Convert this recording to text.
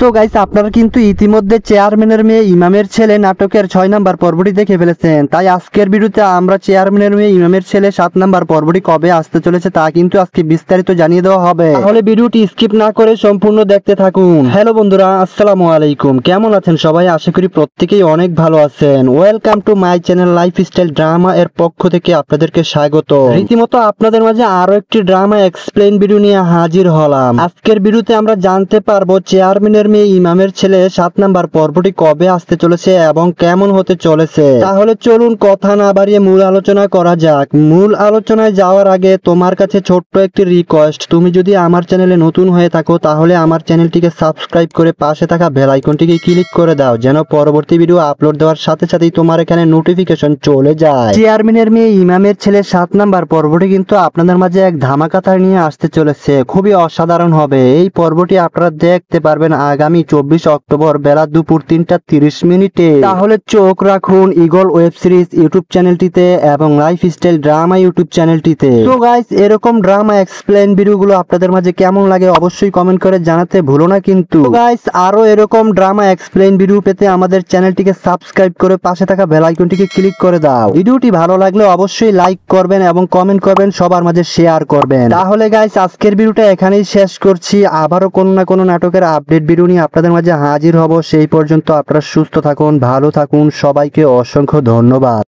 So guys, আপনারা কিন্তু ইতিমধ্যে চেয়ারম্যানের মেয়ে ইমামের ছেলে নাটকের 6 নাম্বার পর্বটি দেখে ফেলেছেন। তাই আজকের ভিডিওতে আমরা চেয়ারম্যানের মেয়ে ইমামের ছেলে 7 নাম্বার পর্বটি কবে আসতে চলেছে তা কিন্তু আজকে বিস্তারিত জানিয়ে দেওয়া হবে। তাহলে ভিডিওটি স্কিপ না করে সম্পূর্ণ দেখতে থাকুন। হ্যালো বন্ধুরা, আসসালামু আলাইকুম। কেমন আছেন সবাই? আশা করি প্রত্যেকেই অনেক ভালো আছেন। Welcome to my channel lifestyle drama এর পক্ষ থেকে আপনাদেরকে স্বাগত। রীতিমতো আপনাদের মাঝে আরো একটি ড্রামা এক্সপ্লেইন ভিডিও নিয়ে হাজির হলাম। আজকের ভিডিওতে আমরা জানতে পারবো চেয়ারম্যানের মেয়ে ইমামের ছেলে 7 নাম্বার পর্বটি কবে আসতে চলেছে এবং কেমন হতে চলেছে। তাহলে চলুন কথা না বাড়িয়ে মূল আলোচনা করা যাক। মূল আলোচনায় যাওয়ার আগে তোমার কাছে ছোট্ট একটি রিকোয়েস্ট, তুমি যদি আমার চ্যানেলে নতুন হয়ে থাকো তাহলে আমার চ্যানেলটিকে সাবস্ক্রাইব করে পাশে থাকা বেল আইকনটিকে ক্লিক করে দাও, যেন পরবর্তী ভিডিও আপলোড দেওয়ার সাথে সাথেই তোমার এখানে নোটিফিকেশন চলে যায়। চেয়ারম্যানের মেয়ে ইমামের ছেলে 7 নাম্বার পর্বটি কিন্তু আপনাদের মাঝে এক ধামাকাতার নিয়ে আসতে চলেছে। খুবই অসাধারণ হবে এই পর্বটি। আপনারা দেখতে পারবেন আগামী 24 অক্টোবর বেলা দুপুর 3:30 তাহলে চোখ রাখুন ইগল ওয়েব সিরিজ ইউটিউব চ্যানেলটিতে এবং লাইফস্টাইল ড্রামা ইউটিউব চ্যানেলটিতে। তো গাইস, এরকম ড্রামা এক্সপ্লেইন ভিডিওগুলো আপনাদের মাঝে কেমন লাগে অবশ্যই কমেন্ট করে জানাতে ভুলো না কিন্তু। গাইস, আরো এরকম ড্রামা এক্সপ্লেইন ভিডিও পেতে আমাদের চ্যানেলটিকে সাবস্ক্রাইব করে পাশে থাকা বেল আইকনটিকে ক্লিক করে দাও। ভিডিওটি ভালো লাগলে অবশ্যই লাইক করবেন এবং কমেন্ট করবেন, সবার মাঝে শেয়ার করবেন। তাহলে গাইস, আজকের ভিডিওটা এখানেই শেষ করছি। আবারও কোনো না কোনো নাটকের আপডেট ভিডিও নিয়ে আপনাদের মাঝে হাজির হব। সেই পর্যন্ত আপনারা সুস্থ থাকুন, ভালো থাকুন। সবাইকে অসংখ্য ধন্যবাদ।